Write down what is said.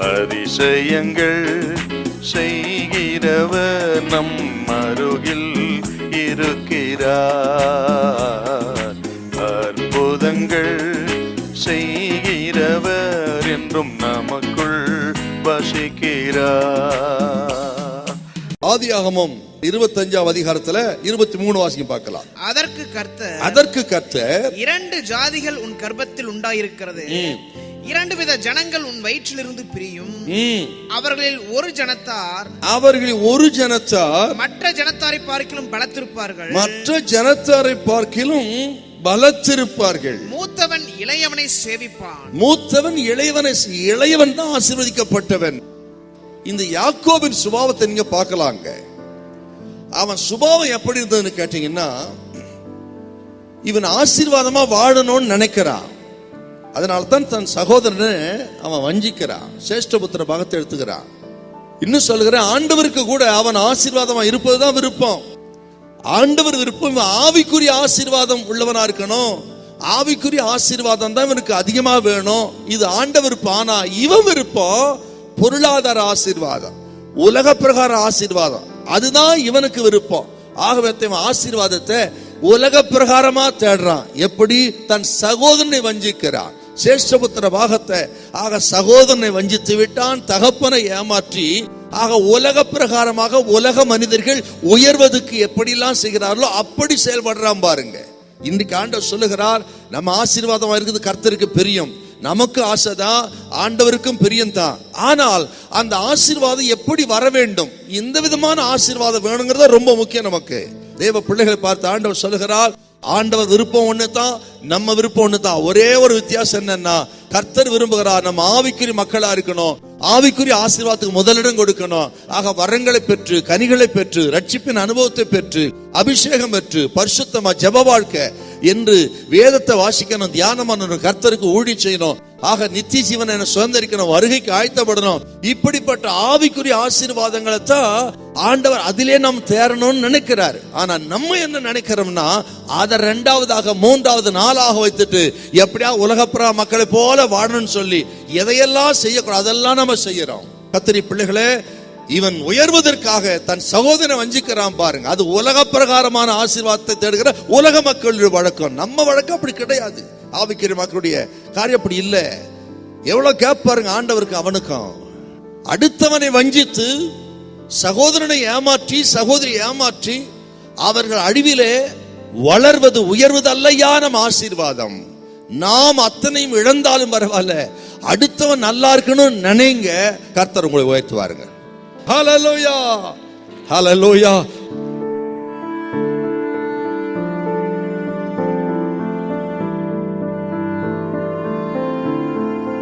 அதிசயங்கள் செய்கிறவர் நம் அருகில் இருக்கிறார். அற்புதங்கள் செய்கிறவர் என்றும் நமக்குள் வசிக்கிறார். ஆதியாகமம் 25ஆம் அதிகாரத்துல 23 வாசிக்க பார்க்கலாம். அதற்கு கர்த்தர் இரண்டு ஜாதிகள் உன் கர்ப்பத்தில் உண்டாயிருக்கிறது, இரண்டு வித ஜனங்கள் உன் வயிற்றிலிருந்து பிரியும், அவர்களில் ஒரு ஜனத்தார் மற்ற ஜனத்தாரை பார்க்கிலும் பலத்திருப்பார்கள். மூத்தவன் இளையவனை சேவிப்பான். இளையவன் தான் ஆசீர்வதிக்கப்பட்டவன். இந்த யாக்கோபின் சுபாவத்தை நீங்க பார்க்கலாங்க. அவன் சுபாவம் எப்படி இருந்ததுன்னு கேட்டீங்கன்னா, இவன் ஆசீர்வாதமா வாழணும்னு நினைக்கிறான். அதனால்தான் தன் சகோதரனை அவன் வஞ்சிக்கிறான், சேஷ்டபுத்திர பாகத்தை எடுத்துக்கிறான். இன்னும் சொல்லுகிறேன், ஆண்டவருக்கு கூட அவன் ஆசீர்வாதமா இருப்பதுதான் விருப்பம். ஆண்டவர் விருப்பம் இவன் ஆவிக்குரிய ஆசீர்வாதம் உள்ளவனா இருக்கணும். ஆவிக்குரிய ஆசீர்வாதம் தான் இவனுக்கு அதிகமா வேணும். இது ஆண்டவர் விருப்பம். ஆனா இவன் விருப்பம் பொருளாதார ஆசீர்வாதம், உலக பிரகார ஆசீர்வாதம், அதுதான் இவனுக்கு விருப்பம். ஆகவே ஆசீர்வாதத்தை உலக பிரகாரமா தேடுறான். எப்படி? தன் சகோதரனை வஞ்சிக்கிறான், சேஷ்டபுத்திர பாகத்தை. ஆக சகோதரனை வஞ்சித்து விட்டான், தகப்பனை ஏமாற்றி. ஆக உலக பிரகாரமாக உலக மனிதர்கள் உயர்வதற்கு எப்படிலாம் செய்கிறார்களோ அப்படி செயல்படுறான் பாருங்க. இன்றைக்கு ஆண்டவர் சொல்லுகிறார், நம்ம ஆசீர்வாதமா இருக்குது கர்த்தருக்கு பிரியம். நமக்கு ஆசைதான், ஆண்டவருக்கும் பிரியம்தான். ஆனால் அந்த ஆசீர்வாதம் எப்படி வர வேண்டும், எந்த விதமான ஆசீர்வாதம் வேணுங்கிறத ரொம்ப முக்கியம் நமக்கு. தேவ பிள்ளைகளை பார்த்து ஆண்டவர் சொல்லுகிறார், ஆண்டவர் விருப்பம் ஒண்ணுதான், நம்ம விருப்பம் ஒண்ணுதான். ஒரே ஒரு வித்தியாசம் என்னன்னா, கர்த்தர் விரும்புகிறார் நம்ம ஆவிக்குரிய மக்களா இருக்கணும், ஆவிக்குரிய ஆசீர்வாதத்துக்கு முதலிடம் கொடுக்கணும். ஆக வரங்களை பெற்று, கனிகளை பெற்று, ரட்சிப்பின் அனுபவத்தை பெற்று, அபிஷேகம் பெற்று, பரிசுத்தமா ஜெப வாழ்க்கை என்று வேதத்தை வாசிக்கணும், தியானம் பண்ணணும், கர்த்தருக்கு ஊழி செய்யணும். ஆக நித்திய ஜீவனை சுதந்திரிக்கணும், வருகைக்கு ஆயத்தப்படணும். இப்படிப்பட்ட ஆவிக்குரிய ஆசீர்வாதங்களை தான் ஆண்டவர் அதிலே நாம் தேரணும்னு நினைக்கிறார். ஆனா நம்ம என்ன நினைக்கிறோம்னா, அதை 2வது, 3வது, 4வது வைத்துட்டு எப்படியா உலகப்புற மக்களை போல வாழணும்னு சொல்லி எதையெல்லாம் செய்யக்கூடாது அதெல்லாம் நம்ம செய்யறோம். கர்த்தருடைய பிள்ளைகளே, இவன் உயர்வதற்காக தன் சகோதரனை வஞ்சிக்கிறான் பாருங்க. அது உலக பிரகாரமான ஆசீர்வாதத்தை தேடுகிற உலக மக்களுடைய வழக்கம். நம்ம வழக்கம் அப்படி கிடையாது. ஆவிக்குரிய மக்களுடைய காரியம் அப்படி இல்லை. எவ்வளவு கேப் பாருங்க ஆண்டவருக்கு அவனுக்கும். அடுத்தவனை வஞ்சித்து சகோதரனை ஏமாற்றி, சகோதரி ஏமாற்றி அவர்கள் அழிவிலே வளர்வது உயர்வது அல்லையா நம் ஆசீர்வாதம். நாம் அத்தனையும் இழந்தாலும் பரவாயில்ல, அடுத்தவன் நல்லா இருக்கணும் நினைங்க, கர்த்தர் உங்களை உயர்த்துவாருங்க. ஹல்லேலூயா, ஹல்லேலூயா.